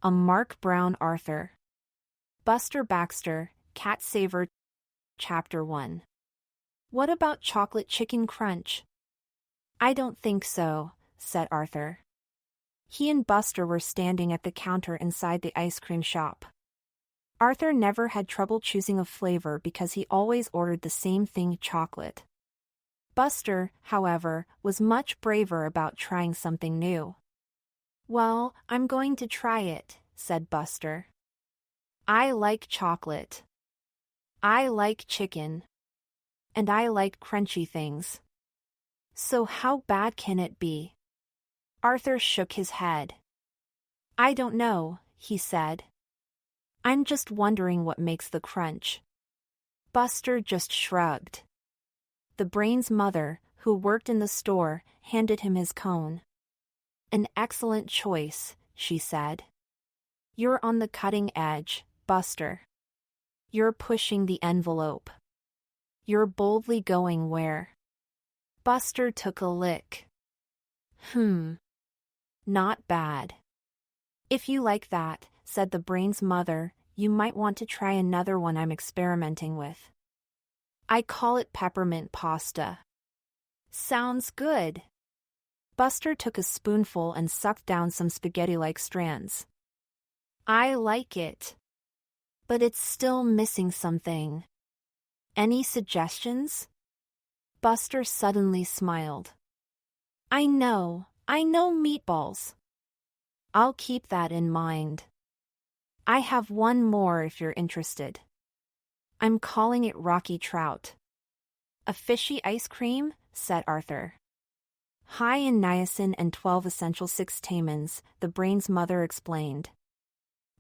A Mark Brown Arthur. Buster Baxter, Cat Saver. Chapter 1. What about chocolate chicken crunch? I don't think so, said Arthur. He and Buster were standing at the counter inside the ice cream shop. Arthur never had trouble choosing a flavor because he always ordered the same thing, chocolate. Buster, however, was much braver about trying something new. Well, I'm going to try it, said Buster. I like chocolate. I like chicken. And I like crunchy things. So how bad can it be? Arthur shook his head. I don't know, he said. I'm just wondering what makes the crunch. Buster just shrugged. The Brain's mother, who worked in the store, handed him his cone. An excellent choice, she said. You're on the cutting edge, Buster. You're pushing the envelope. You're boldly going where? Buster took a lick. Not bad. If you like that, said the Brain's mother, you might want to try another one I'm experimenting with. I call it peppermint pasta. Sounds good. Buster took a spoonful and sucked down some spaghetti-like strands. I like it. But it's still missing something. Any suggestions? Buster suddenly smiled. I know meatballs. I'll keep that in mind. I have one more if you're interested. I'm calling it Rocky Trout. A fishy ice cream, said Arthur. High in niacin and 12 essential 6-tamins, the Brain's mother explained.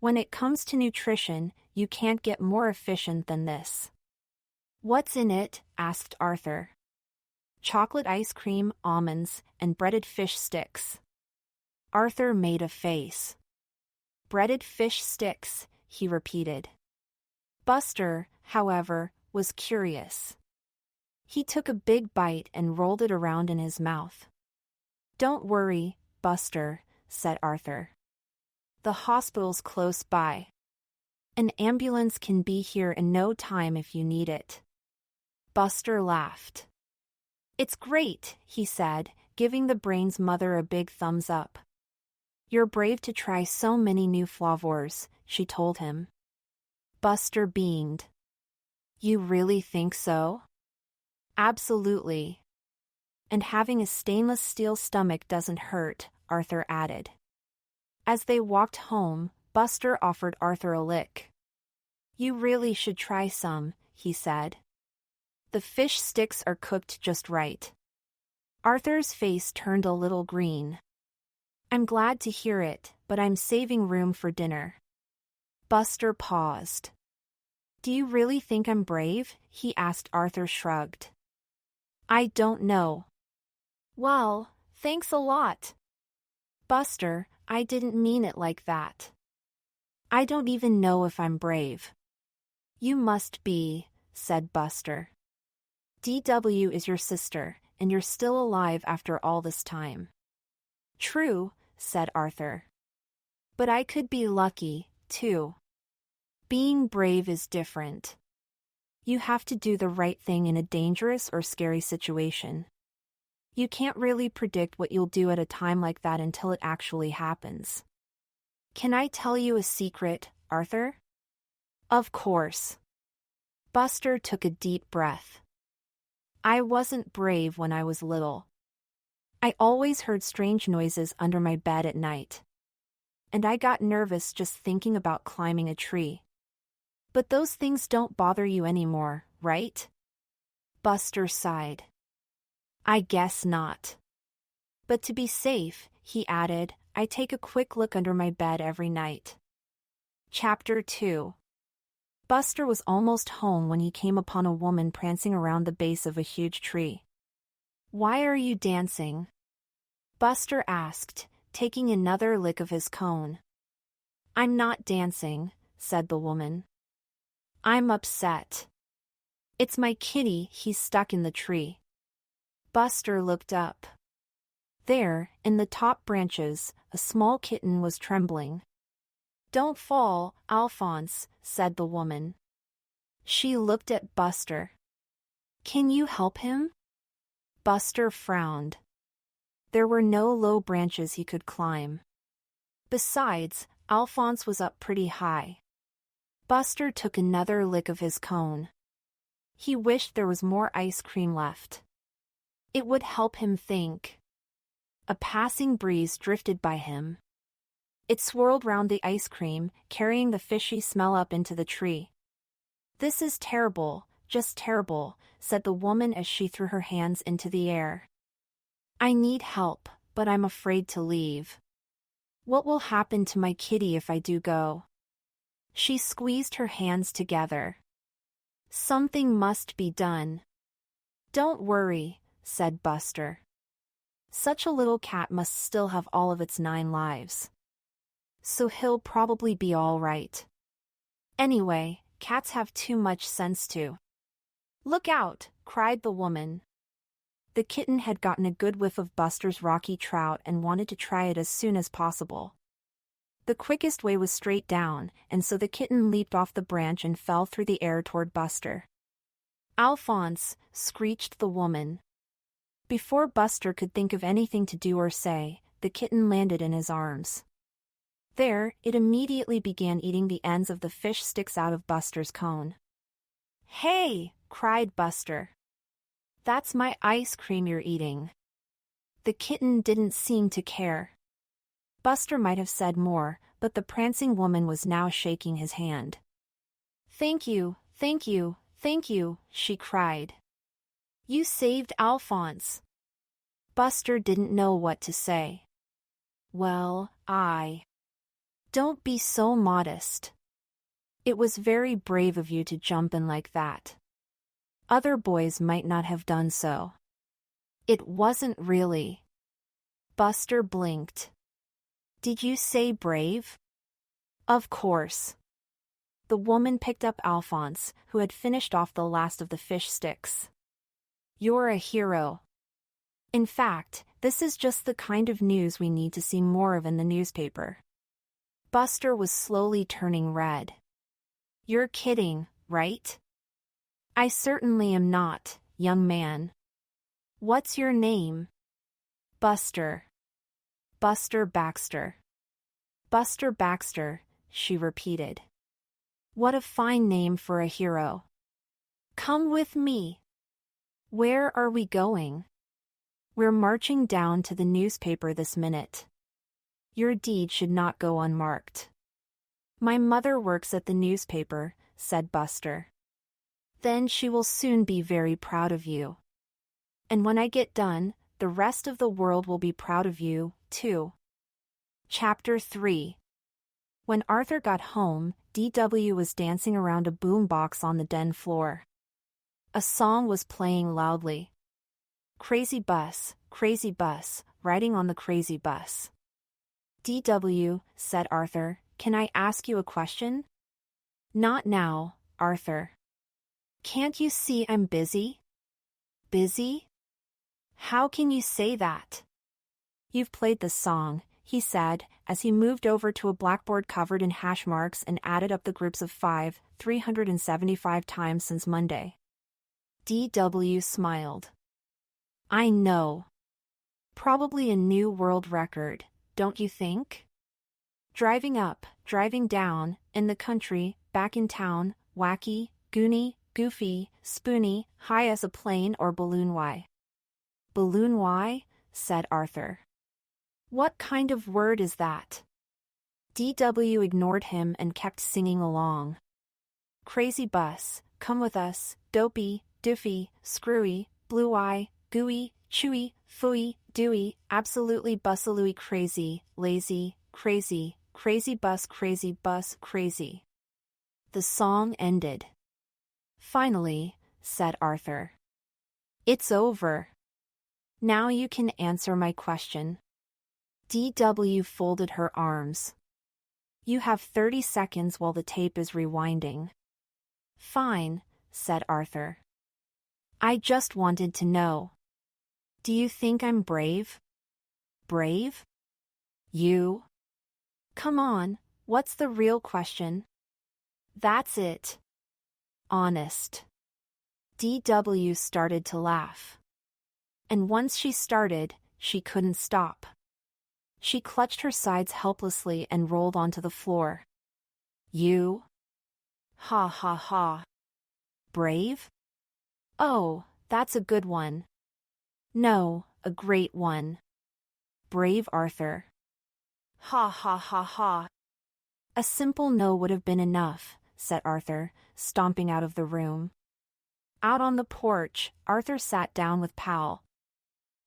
When it comes to nutrition, you can't get more efficient than this. What's in it? Asked Arthur. Chocolate ice cream, almonds, and breaded fish sticks. Arthur made a face. Breaded fish sticks, he repeated. Buster, however, was curious. He took a big bite and rolled it around in his mouth. Don't worry, Buster, said Arthur. The hospital's close by. An ambulance can be here in no time if you need it. Buster laughed. It's great, he said, giving the Brain's mother a big thumbs up. You're brave to try so many new flavors, she told him. Buster beamed. You really think so? Absolutely. And having a stainless steel stomach doesn't hurt, Arthur added. As they walked home, Buster offered Arthur a lick. You really should try some, he said. The fish sticks are cooked just right. Arthur's face turned a little green. I'm glad to hear it, but I'm saving room for dinner. Buster paused. Do you really think I'm brave? He asked. Arthur shrugged. I don't know. Well, thanks a lot. Buster, I didn't mean it like that. I don't even know if I'm brave. You must be, said Buster. DW is your sister, and you're still alive after all this time. True, said Arthur. But I could be lucky, too. Being brave is different. You have to do the right thing in a dangerous or scary situation. You can't really predict what you'll do at a time like that until it actually happens. Can I tell you a secret, Arthur? Of course. Buster took a deep breath. I wasn't brave when I was little. I always heard strange noises under my bed at night. And I got nervous just thinking about climbing a tree. But those things don't bother you anymore, right? Buster sighed. I guess not. But to be safe, he added, I take a quick look under my bed every night. Chapter 2. Buster was almost home when he came upon a woman prancing around the base of a huge tree. Why are you dancing? Buster asked, taking another lick of his cone. I'm not dancing, said the woman. I'm upset. It's my kitty, he's stuck in the tree. Buster looked up. There, in the top branches, a small kitten was trembling. Don't fall, Alphonse, said the woman. She looked at Buster. Can you help him? Buster frowned. There were no low branches he could climb. Besides, Alphonse was up pretty high. Buster took another lick of his cone. He wished there was more ice cream left. It would help him think. A passing breeze drifted by him. It swirled round the ice cream, carrying the fishy smell up into the tree. This is terrible, just terrible, said the woman as she threw her hands into the air. I need help, but I'm afraid to leave. What will happen to my kitty if I do go? She squeezed her hands together. Something must be done. Don't worry, said Buster. Such a little cat must still have all of its 9 lives. So he'll probably be all right. Anyway, cats have too much sense to. Look out, cried the woman. The kitten had gotten a good whiff of Buster's rocky trout and wanted to try it as soon as possible. The quickest way was straight down, and so the kitten leaped off the branch and fell through the air toward Buster. Alphonse, screeched the woman. Before Buster could think of anything to do or say, the kitten landed in his arms. There, it immediately began eating the ends of the fish sticks out of Buster's cone. Hey, cried Buster. That's my ice cream you're eating. The kitten didn't seem to care. Buster might have said more, but the prancing woman was now shaking his hand. Thank you, thank you, thank you, she cried. You saved Alphonse. Buster didn't know what to say. Well, Don't be so modest. It was very brave of you to jump in like that. Other boys might not have done so. It wasn't really. Buster blinked. Did you say brave? Of course. The woman picked up Alphonse, who had finished off the last of the fish sticks. You're a hero. In fact, this is just the kind of news we need to see more of in the newspaper. Buster was slowly turning red. You're kidding, right? I certainly am not, young man. What's your name? Buster. Buster Baxter. Buster Baxter, she repeated. What a fine name for a hero. Come with me. Where are we going? We're marching down to the newspaper this minute. Your deed should not go unmarked. My mother works at the newspaper, said Buster. Then she will soon be very proud of you. And when I get done, the rest of the world will be proud of you, too. Chapter 3. When Arthur got home, D.W. was dancing around a boombox on the den floor. A song was playing loudly. Crazy bus, riding on the crazy bus. D.W., said Arthur, can I ask you a question? Not now, Arthur. Can't you see I'm busy? Busy? How can you say that? You've played the song, he said, as he moved over to a blackboard covered in hash marks and added up the groups of 375 times since Monday. D.W. smiled. I know. Probably a new world record, don't you think? Driving up, driving down, in the country, back in town, wacky, goony, goofy, spoony, high as a plane or balloon. Why? Balloon why? Said Arthur. What kind of word is that? D.W. ignored him and kept singing along. Crazy bus, come with us, dopey, doofy, screwy, blue eye, gooey, chewy, fooey, dewy, absolutely bussalooey crazy, lazy, crazy, crazy bus, crazy. The song ended. Finally, said Arthur. It's over. Now you can answer my question. D.W. folded her arms. You have 30 seconds while the tape is rewinding. Fine, said Arthur. I just wanted to know. Do you think I'm brave? Brave? You? Come on, What's the real question? That's it. Honest. DW started to laugh. And once she started, she couldn't stop. She clutched her sides helplessly and rolled onto the floor. You? Ha ha ha. Brave? Oh, that's a good one. No, a great one. Brave Arthur. Ha ha ha ha. A simple no would have been enough, said Arthur, stomping out of the room. Out on the porch, Arthur sat down with Pal.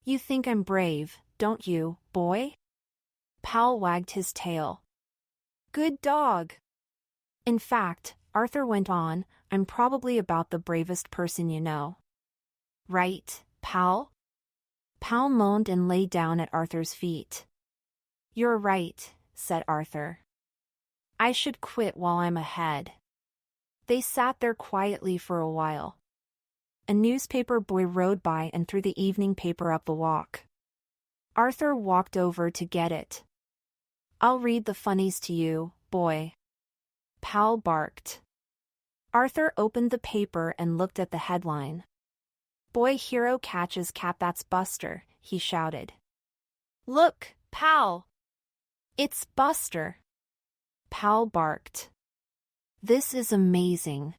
You think I'm brave, don't you, boy? Pal wagged his tail. Good dog. In fact, Arthur went on, I'm probably about the bravest person you know. Right, Pal? Pal moaned and lay down at Arthur's feet. You're right, said Arthur. I should quit while I'm ahead. They sat there quietly for a while. A newspaper boy rode by and threw the evening paper up the walk. Arthur walked over to get it. I'll read the funnies to you, boy. Pal barked. Arthur opened the paper and looked at the headline. Boy hero catches cat, that's Buster, he shouted. Look, Pal! It's Buster! Pal barked. This is amazing.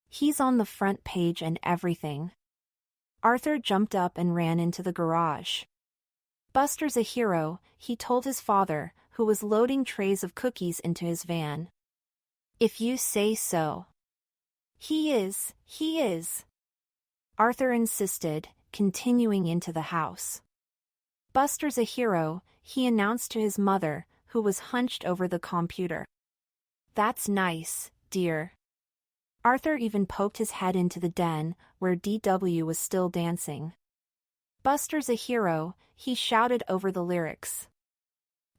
He's on the front page and everything. Arthur jumped up and ran into the garage. Buster's a hero, he told his father, who was loading trays of cookies into his van. If you say so. He is, he is. Arthur insisted, continuing into the house. Buster's a hero, he announced to his mother, who was hunched over the computer. That's nice, dear. Arthur even poked his head into the den, where DW was still dancing. Buster's a hero, he shouted over the lyrics.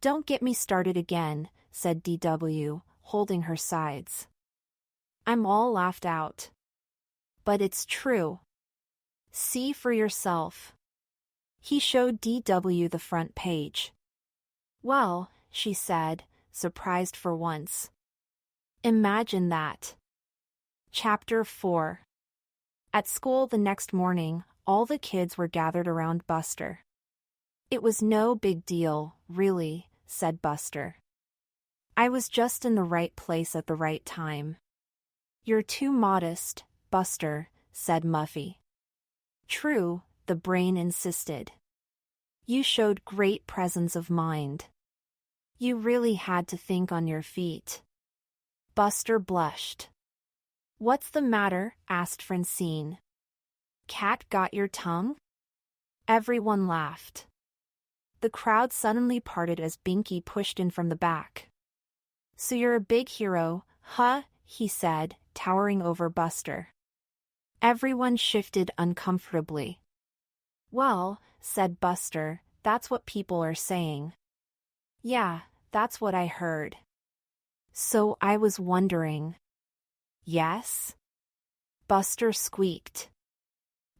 Don't get me started again, said DW, holding her sides. I'm all laughed out. But it's true. See for yourself. He showed DW the front page. Well, she said, surprised for once. Imagine that. Chapter 4. At school the next morning, all the kids were gathered around Buster. It was no big deal, really, said Buster. I was just in the right place at the right time. You're too modest, Buster, said Muffy. True, the brain insisted. You showed great presence of mind. You really had to think on your feet. Buster blushed. What's the matter? Asked Francine. Cat got your tongue? Everyone laughed. The crowd suddenly parted as Binky pushed in from the back. So you're a big hero, huh? He said, towering over Buster. Everyone shifted uncomfortably. Well, said Buster, that's what people are saying. Yeah, that's what I heard. So I was wondering. Yes? Buster squeaked.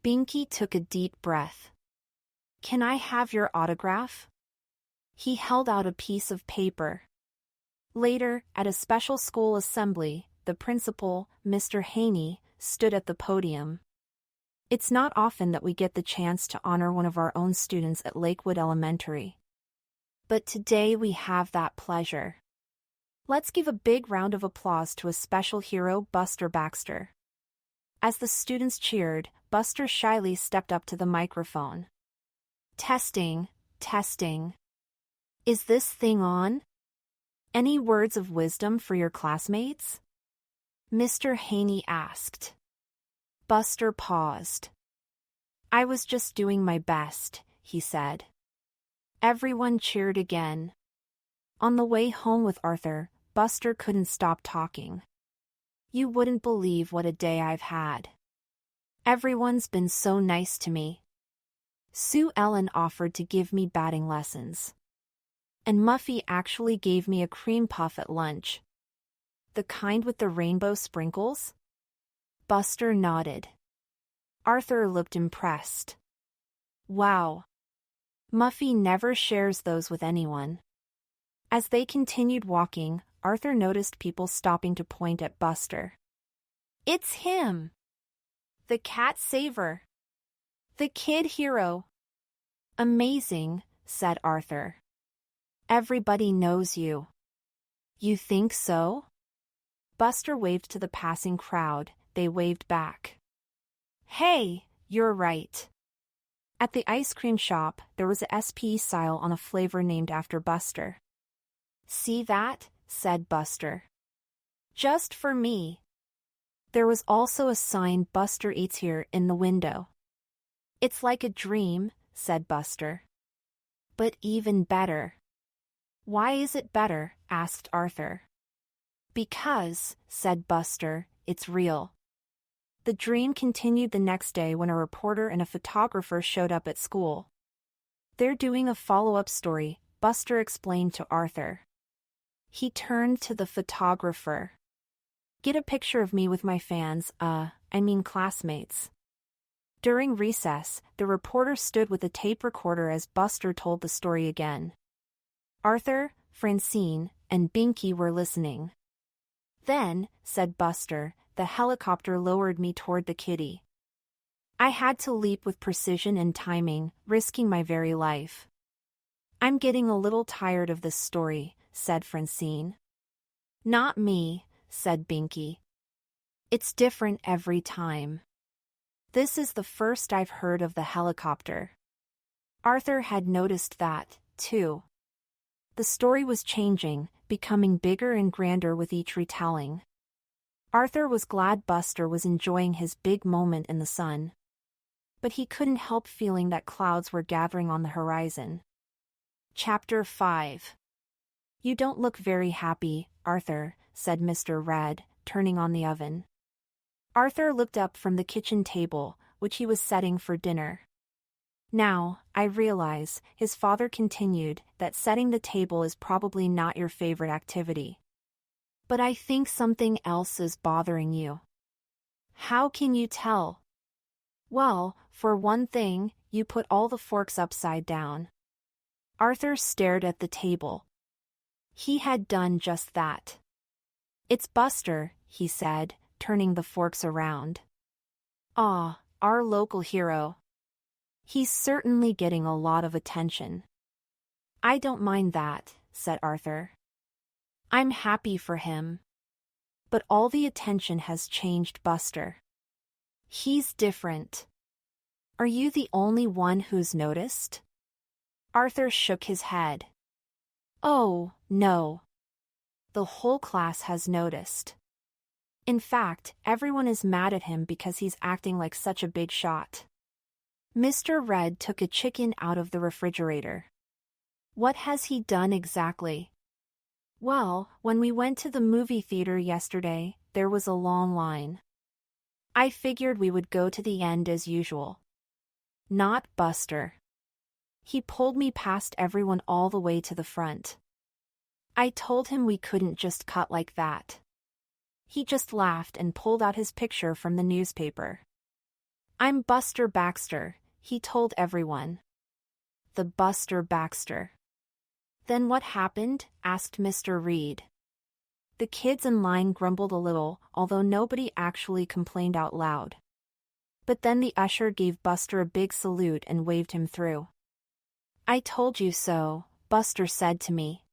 Binky took a deep breath. Can I have your autograph? He held out a piece of paper. Later, at a special school assembly, the principal, Mr. Haney, stood at the podium. It's not often that we get the chance to honor one of our own students at Lakewood Elementary. But today we have that pleasure. Let's give a big round of applause to a special hero, Buster Baxter. As the students cheered, Buster shyly stepped up to the microphone. Testing, testing. Is this thing on? Any words of wisdom for your classmates? Mr. Haney asked. Buster paused. I was just doing my best, he said. Everyone cheered again. On the way home with Arthur, Buster couldn't stop talking. You wouldn't believe what a day I've had. Everyone's been so nice to me. Sue Ellen offered to give me batting lessons. And Muffy actually gave me a cream puff at lunch. The kind with the rainbow sprinkles? Buster nodded. Arthur looked impressed. Wow. Muffy never shares those with anyone. As they continued walking, Arthur noticed people stopping to point at Buster. It's him! The cat saver! The kid hero! Amazing, said Arthur. Everybody knows you. You think so? Buster waved to the passing crowd. They waved back. Hey, you're right. At the ice cream shop, there was a SP style on a flavor named after Buster. See that? Said Buster. Just for me. There was also a sign Buster Eats Here in the window. It's like a dream, said Buster. But even better. Why is it better? Asked Arthur. Because, said Buster, it's real. The dream continued the next day when a reporter and a photographer showed up at school. They're doing a follow-up story, Buster explained to Arthur. He turned to the photographer. Get a picture of me with my fans, classmates. During recess, the reporter stood with a tape recorder as Buster told the story again. Arthur, Francine, and Binky were listening. Then, said Buster, the helicopter lowered me toward the kitty. I had to leap with precision and timing, risking my very life. I'm getting a little tired of this story, said Francine. Not me, said Binky. It's different every time. This is the first I've heard of the helicopter. Arthur had noticed that, too. The story was changing, becoming bigger and grander with each retelling. Arthur was glad Buster was enjoying his big moment in the sun. But he couldn't help feeling that clouds were gathering on the horizon. Chapter 5. You don't look very happy, Arthur, said Mr. Red, turning on the oven. Arthur looked up from the kitchen table, which he was setting for dinner. Now, I realize, his father continued, that setting the table is probably not your favorite activity. But I think something else is bothering you. How can you tell? Well, for one thing, you put all the forks upside down. Arthur stared at the table. He had done just that. It's Buster, he said, turning the forks around. Ah, our local hero. He's certainly getting a lot of attention. I don't mind that, said Arthur. I'm happy for him. But all the attention has changed Buster. He's different. Are you the only one who's noticed? Arthur shook his head. Oh, no. The whole class has noticed. In fact, everyone is mad at him because he's acting like such a big shot. Mr. Red took a chicken out of the refrigerator. What has he done exactly? Well, when we went to the movie theater yesterday, there was a long line. I figured we would go to the end as usual. Not Buster. He pulled me past everyone all the way to the front. I told him we couldn't just cut like that. He just laughed and pulled out his picture from the newspaper. I'm Buster Baxter, he told everyone. The Buster Baxter. Then what happened? Asked Mr. Reed. The kids in line grumbled a little, although nobody actually complained out loud. But then the usher gave Buster a big salute and waved him through. I told you so, Buster said to me.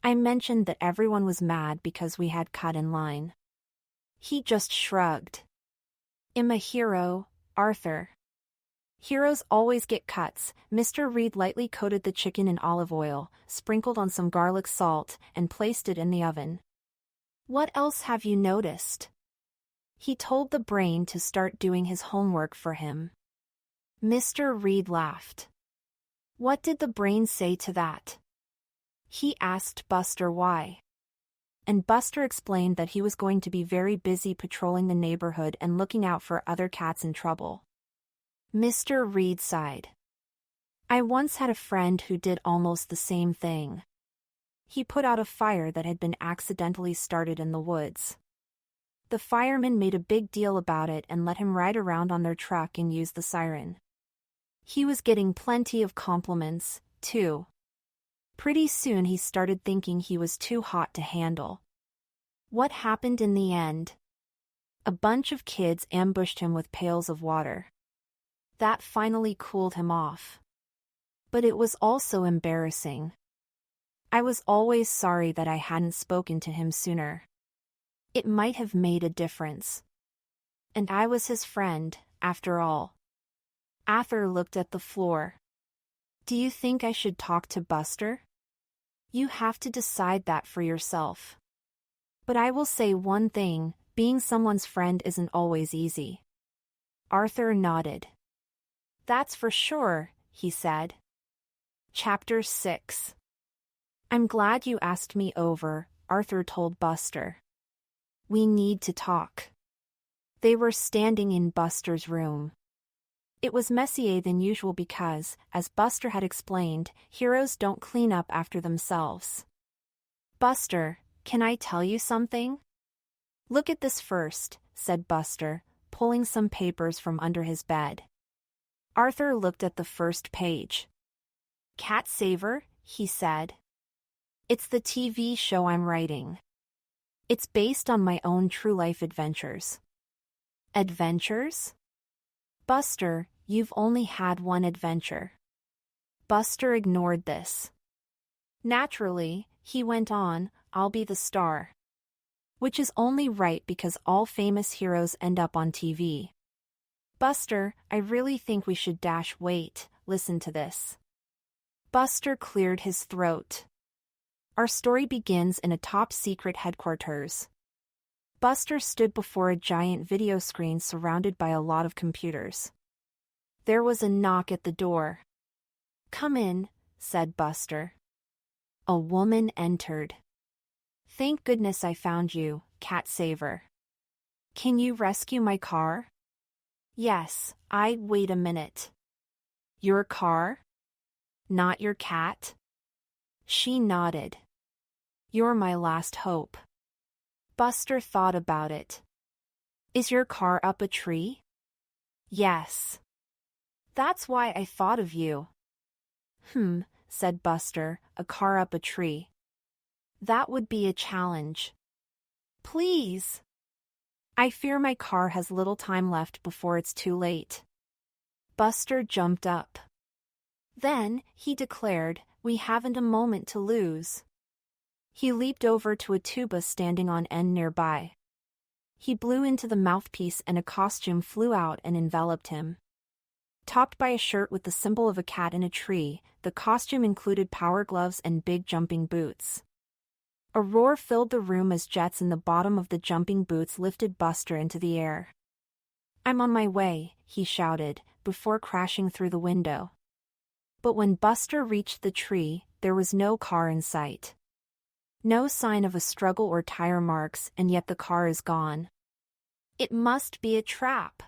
I mentioned that everyone was mad because we had cut in line. He just shrugged. I'm a hero, Arthur. Heroes always get cuts. Mr. Reed lightly coated the chicken in olive oil, sprinkled on some garlic salt, and placed it in the oven. What else have you noticed? He told the brain to start doing his homework for him. Mr. Reed laughed. What did the brain say to that? He asked Buster why. And Buster explained that he was going to be very busy patrolling the neighborhood and looking out for other cats in trouble. Mr. Reed sighed. I once had a friend who did almost the same thing. He put out a fire that had been accidentally started in the woods. The firemen made a big deal about it and let him ride around on their truck and use the siren. He was getting plenty of compliments, too. Pretty soon he started thinking he was too hot to handle. What happened in the end? A bunch of kids ambushed him with pails of water. That finally cooled him off. But it was also embarrassing. I was always sorry that I hadn't spoken to him sooner. It might have made a difference. And I was his friend, after all. Arthur looked at the floor. Do you think I should talk to Buster? You have to decide that for yourself. But I will say one thing, being someone's friend isn't always easy. Arthur nodded. That's for sure, he said. Chapter 6. I'm glad you asked me over, Arthur told Buster. We need to talk. They were standing in Buster's room. It was messier than usual because, as Buster had explained, heroes don't clean up after themselves. Buster, can I tell you something? Look at this first, said Buster, pulling some papers from under his bed. Arthur looked at the first page. Cat Saver, he said. It's the TV show I'm writing. It's based on my own true-life adventures. Adventures? Buster, you've only had one adventure. Buster ignored this. Naturally, he went on, I'll be the star. Which is only right because all famous heroes end up on TV. Buster, I really think we should wait, listen to this. Buster cleared his throat. Our story begins in a top-secret headquarters. Buster stood before a giant video screen surrounded by a lot of computers. There was a knock at the door. Come in, said Buster. A woman entered. Thank goodness I found you, Cat Saver. Can you rescue my car? Yes, wait a minute. Your car? Not your cat? She nodded. You're my last hope. Buster thought about it. Is your car up a tree? Yes. That's why I thought of you. Said Buster, a car up a tree. That would be a challenge. Please. I fear my car has little time left before it's too late. Buster jumped up. Then, he declared, we haven't a moment to lose. He leaped over to a tuba standing on end nearby. He blew into the mouthpiece and a costume flew out and enveloped him. Topped by a shirt with the symbol of a cat in a tree, the costume included power gloves and big jumping boots. A roar filled the room as jets in the bottom of the jumping boots lifted Buster into the air. I'm on my way, he shouted, before crashing through the window. But when Buster reached the tree, there was no car in sight. No sign of a struggle or tire marks, and yet the car is gone. It must be a trap.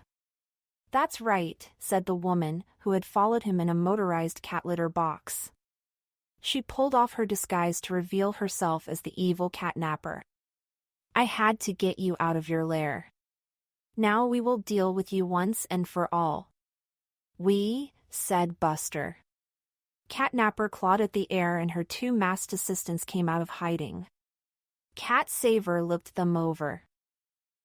That's right, said the woman, who had followed him in a motorized cat litter box. She pulled off her disguise to reveal herself as the evil catnapper. I had to get you out of your lair. Now we will deal with you once and for all. We, said Buster. Catnapper clawed at the air and her two masked assistants came out of hiding. Cat Saver looked them over.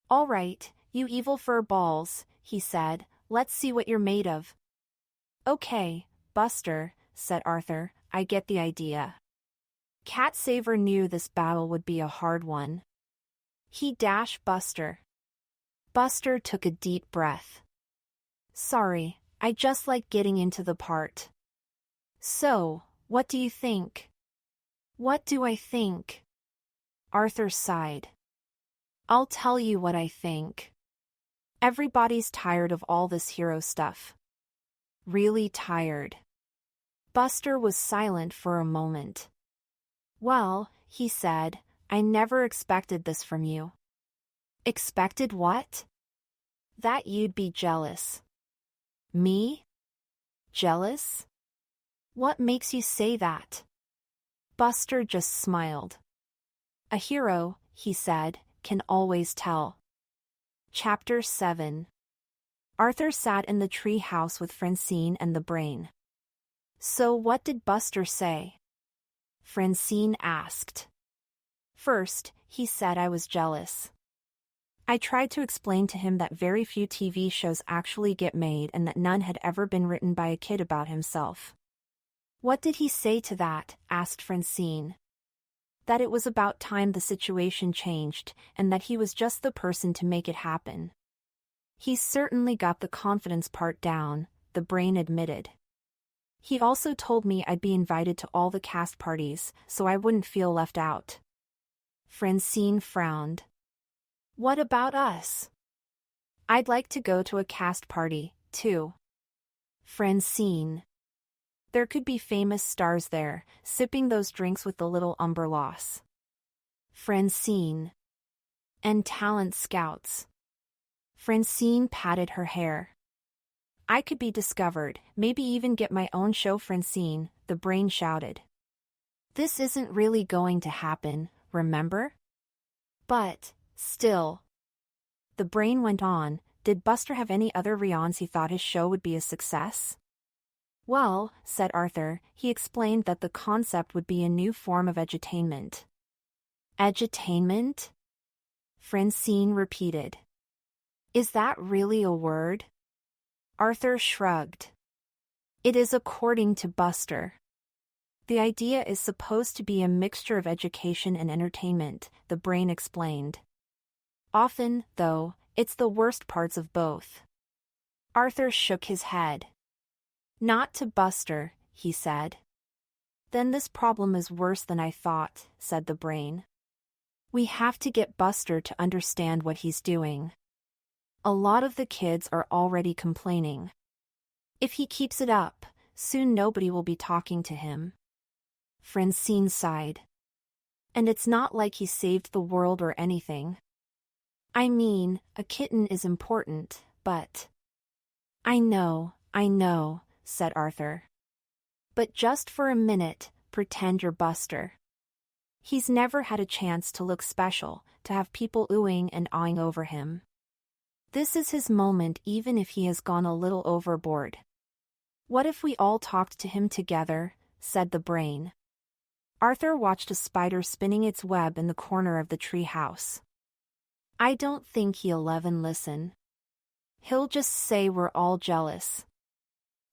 All right, you evil fur balls, he said, let's see what you're made of. Okay, Buster, said Arthur, I get the idea. Cat Saver knew this battle would be a hard one. He dashed Buster. Buster took a deep breath. Sorry, I just like getting into the part. So, what do you think? What do I think? Arthur sighed. I'll tell you what I think. Everybody's tired of all this hero stuff. Really tired. Buster was silent for a moment. Well, he said, I never expected this from you. Expected what? That you'd be jealous. Me? Jealous? What makes you say that? Buster just smiled. A hero, he said, can always tell. Chapter 7. Arthur sat in the tree house with Francine and the Brain. So what did Buster say? Francine asked. First, he said I was jealous. I tried to explain to him that very few TV shows actually get made and that none had ever been written by a kid about himself. What did he say to that? Asked Francine. That it was about time the situation changed, and that he was just the person to make it happen. He certainly got the confidence part down, the brain admitted. He also told me I'd be invited to all the cast parties, so I wouldn't feel left out. Francine frowned. What about us? I'd like to go to a cast party, too. Francine. There could be famous stars there, sipping those drinks with the little umberloss. Francine. And talent scouts. Francine patted her hair. I could be discovered, maybe even get my own show. Francine, the brain shouted. This isn't really going to happen, remember? But, still. The brain went on, did Buster have any other reasons he thought his show would be a success? Well, said Arthur, he explained that the concept would be a new form of edutainment. Edutainment? Francine repeated. Is that really a word? Arthur shrugged. It is according to Buster. The idea is supposed to be a mixture of education and entertainment, the brain explained. Often, though, it's the worst parts of both. Arthur shook his head. Not to Buster, he said. Then this problem is worse than I thought, said the brain. We have to get Buster to understand what he's doing. A lot of the kids are already complaining. If he keeps it up, soon nobody will be talking to him. Francine sighed. And it's not like he saved the world or anything. I mean, a kitten is important, but... I know, said Arthur. But just for a minute, pretend you're Buster. He's never had a chance to look special, to have people oohing and awing over him. This is his moment even if he has gone a little overboard. What if we all talked to him together, said the brain. Arthur watched a spider spinning its web in the corner of the tree house. I don't think he'll even listen. He'll just say we're all jealous.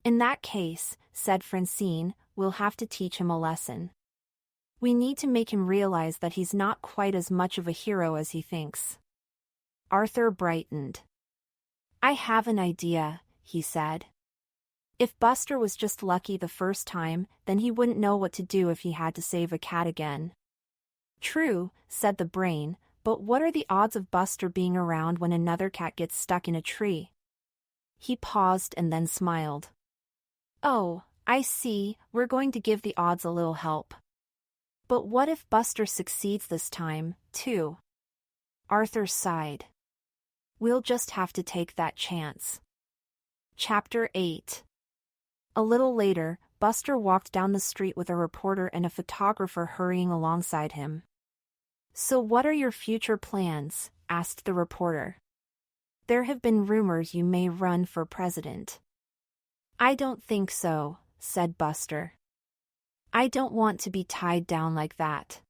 In that case, said Francine, we'll have to teach him a lesson. We need to make him realize that he's not quite as much of a hero as he thinks. Arthur brightened. I have an idea, he said. If Buster was just lucky the first time, then he wouldn't know what to do if he had to save a cat again. True, said the brain, but what are the odds of Buster being around when another cat gets stuck in a tree? He paused and then smiled. Oh, I see, we're going to give the odds a little help. But what if Buster succeeds this time, too? Arthur sighed. We'll just have to take that chance. Chapter 8. A little later, Buster walked down the street with a reporter and a photographer hurrying alongside him. So what are your future plans? Asked the reporter. There have been rumors you may run for president. I don't think so, said Buster. I don't want to be tied down like that.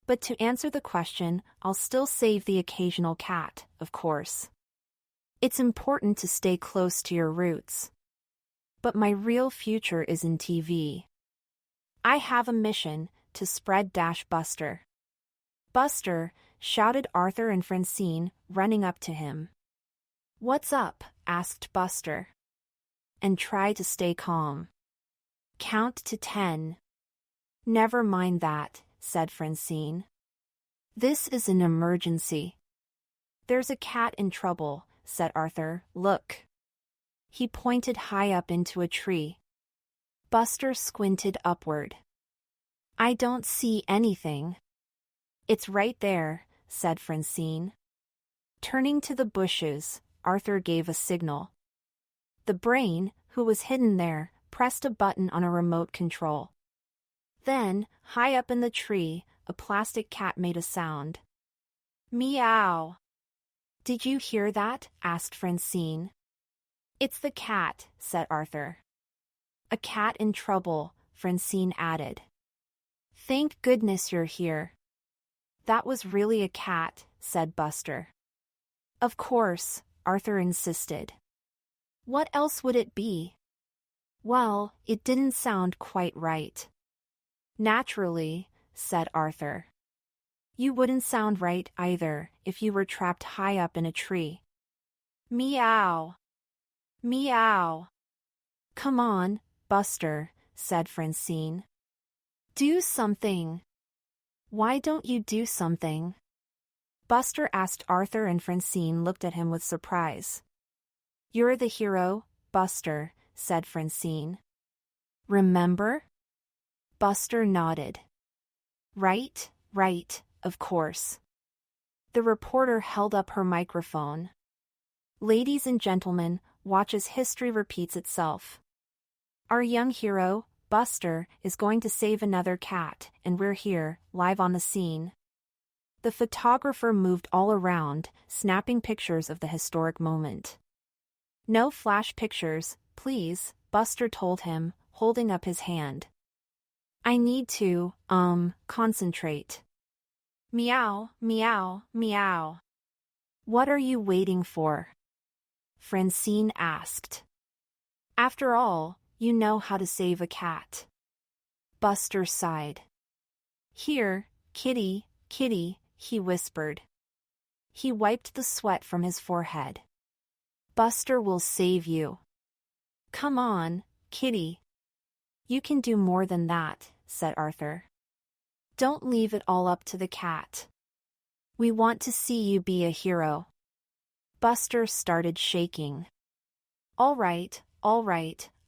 But to answer the question, I'll still save the occasional cat, of course. It's important to stay close to your roots. But my real future is in TV. I have a mission, to spread Buster. Buster, shouted Arthur and Francine, running up to him. What's up? Asked Buster. And try to stay calm. Count to 10. Never mind that, said Francine. This is an emergency. There's a cat in trouble, said Arthur. Look. He pointed high up into a tree. Buster squinted upward. I don't see anything. It's right there, said Francine. Turning to the bushes, Arthur gave a signal. The brain, who was hidden there, pressed a button on a remote control. Then, high up in the tree, a plastic cat made a sound. Meow. Did you hear that? Asked Francine. It's the cat, said Arthur. A cat in trouble, Francine added. Thank goodness you're here. That was really a cat, said Buster. Of course, Arthur insisted. What else would it be? Well, it didn't sound quite right. Naturally, said Arthur. You wouldn't sound right either if you were trapped high up in a tree. Meow. Meow. Come on, Buster, said Francine. Do something. Why don't you do something? Buster asked. Arthur and Francine looked at him with surprise. You're the hero, Buster, said Francine. Remember? Buster nodded. Right, of course. The reporter held up her microphone. Ladies and gentlemen, watch as history repeats itself. Our young hero, Buster, is going to save another cat, and we're here, live on the scene. The photographer moved all around, snapping pictures of the historic moment. No flash pictures, please, Buster told him, holding up his hand. I need to, concentrate. Meow, meow, meow. What are you waiting for? Francine asked. After all, you know how to save a cat. Buster sighed. Here, kitty, kitty, he whispered. He wiped the sweat from his forehead. Buster will save you. Come on, kitty. You can do more than that, said Arthur. Don't leave it all up to the cat. We want to see you be a hero. Buster started shaking. All right,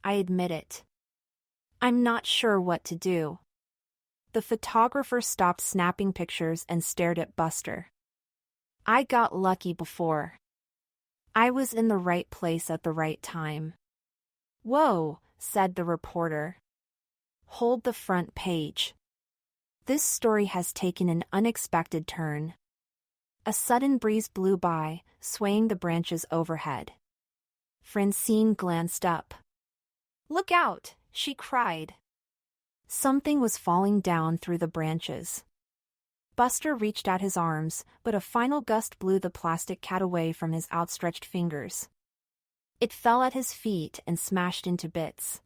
I admit it. I'm not sure what to do. The photographer stopped snapping pictures and stared at Buster. I got lucky before. I was in the right place at the right time. Whoa, said the reporter. Hold the front page. This story has taken an unexpected turn. A sudden breeze blew by, swaying the branches overhead. Francine glanced up. Look out, she cried. Something was falling down through the branches. Buster reached out his arms, but a final gust blew the plastic cat away from his outstretched fingers. It fell at his feet and smashed into bits.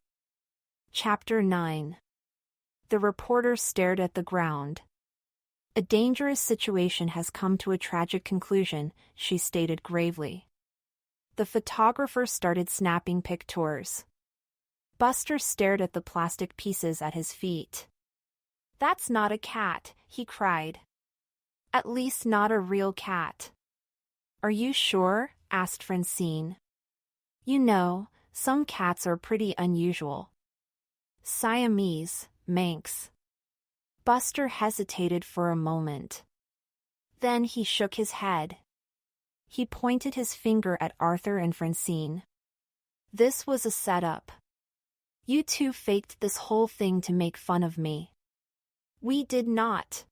Chapter 9. The reporter stared at the ground. A dangerous situation has come to a tragic conclusion, she stated gravely. The photographer started snapping pictures. Buster stared at the plastic pieces at his feet. That's not a cat, he cried. At least not a real cat. Are you sure? Asked Francine. You know, some cats are pretty unusual. Siamese, Manx. Buster hesitated for a moment. Then he shook his head. He pointed his finger at Arthur and Francine. This was a setup. You two faked this whole thing to make fun of me. We did not.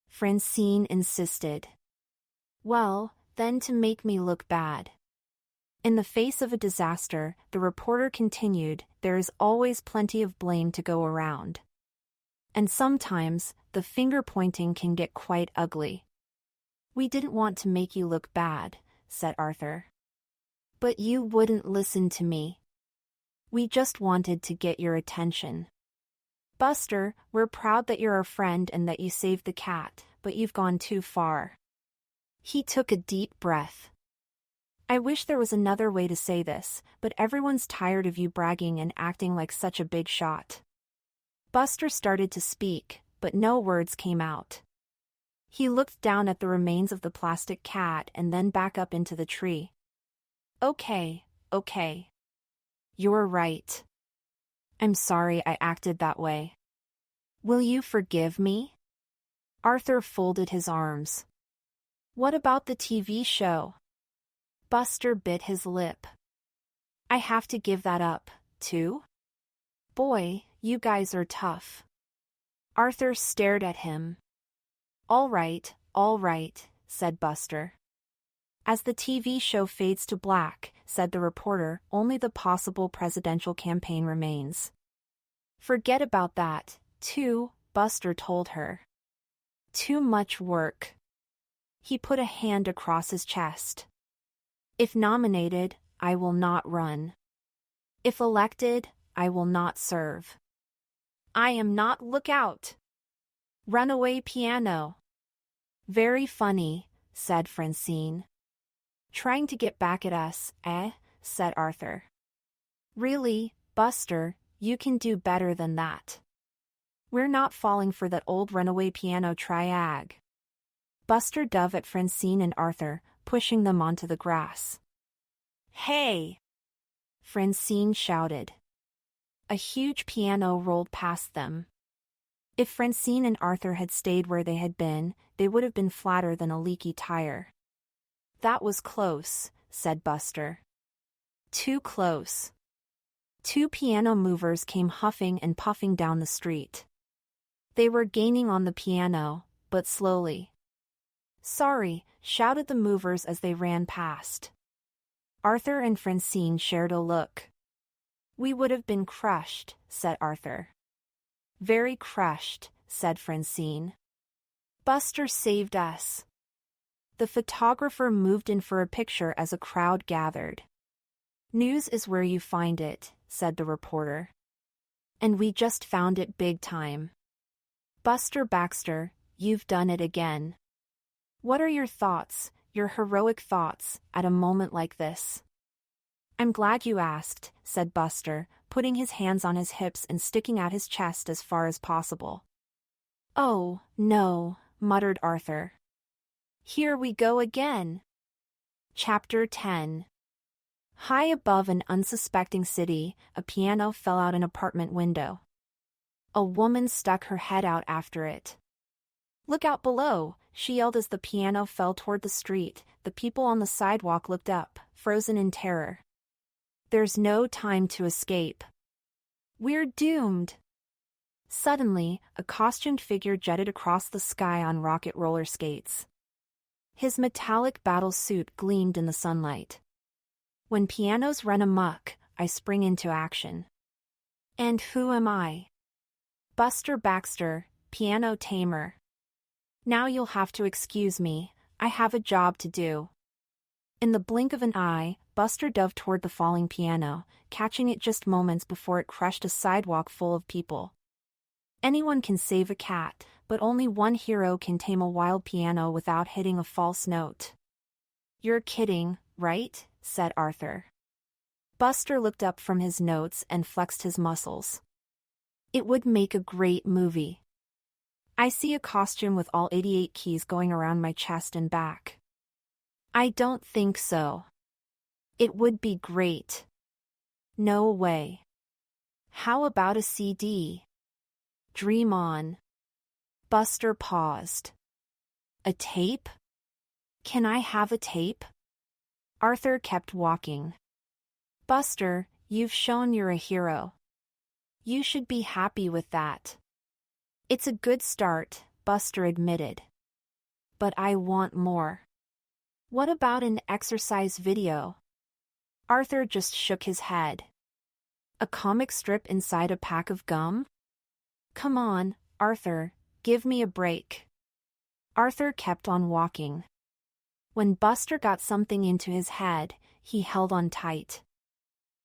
Francine insisted. Well, then to make me look bad. In the face of a disaster, the reporter continued, there is always plenty of blame to go around. And sometimes, the finger-pointing can get quite ugly. We didn't want to make you look bad, said Arthur. But you wouldn't listen to me. We just wanted to get your attention. Buster, we're proud that you're our friend and that you saved the cat, but you've gone too far. He took a deep breath. I wish there was another way to say this, but everyone's tired of you bragging and acting like such a big shot. Buster started to speak, but no words came out. He looked down at the remains of the plastic cat and then back up into the tree. Okay. You're right. I'm sorry I acted that way. Will you forgive me? Arthur folded his arms. What about the TV show? Buster bit his lip. I have to give that up, too? Boy, you guys are tough. Arthur stared at him. All right, said Buster. As the TV show fades to black, said the reporter, only the possible presidential campaign remains. Forget about that, too, Buster told her. Too much work. He put a hand across his chest. If nominated, I will not run. If elected, I will not serve. I am not Lookout. Runaway piano. Very funny, said Francine. Trying to get back at us, eh? Said Arthur. Really, Buster, you can do better than that. We're not falling for that old runaway piano triag. Buster dove at Francine and Arthur, pushing them onto the grass. Hey! Francine shouted. A huge piano rolled past them. If Francine and Arthur had stayed where they had been, they would have been flatter than a leaky tire. That was close, said Buster. Too close. Two piano movers came huffing and puffing down the street. They were gaining on the piano, but slowly. Sorry, shouted the movers as they ran past. Arthur and Francine shared a look. We would have been crushed, said Arthur. Very crushed, said Francine. Buster saved us. The photographer moved in for a picture as a crowd gathered. News is where you find it, said the reporter. And we just found it big time. Buster Baxter, you've done it again. What are your thoughts, your heroic thoughts, at a moment like this? I'm glad you asked, said Buster, putting his hands on his hips and sticking out his chest as far as possible. Oh, no, muttered Arthur. Here we go again. Chapter 10. High above an unsuspecting city, a piano fell out an apartment window. A woman stuck her head out after it. Look out below, she yelled as the piano fell toward the street. The people on the sidewalk looked up, frozen in terror. There's no time to escape. We're doomed. Suddenly, a costumed figure jetted across the sky on rocket roller skates. His metallic battle suit gleamed in the sunlight. When pianos run amok, I spring into action. And who am I? Buster Baxter, piano tamer. Now you'll have to excuse me, I have a job to do. In the blink of an eye, Buster dove toward the falling piano, catching it just moments before it crushed a sidewalk full of people. Anyone can save a cat, but only one hero can tame a wild piano without hitting a false note. You're kidding, right? Said Arthur. Buster looked up from his notes and flexed his muscles. It would make a great movie. I see a costume with all 88 keys going around my chest and back. I don't think so. It would be great. No way. How about a CD? Dream on. Buster paused. A tape? Can I have a tape? Arthur kept walking. Buster, you've shown you're a hero. You should be happy with that. It's a good start, Buster admitted. But I want more. What about an exercise video? Arthur just shook his head. A comic strip inside a pack of gum? Come on, Arthur, give me a break. Arthur kept on walking. When Buster got something into his head, he held on tight.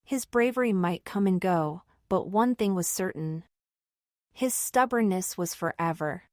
His bravery might come and go, but one thing was certain. His stubbornness was forever.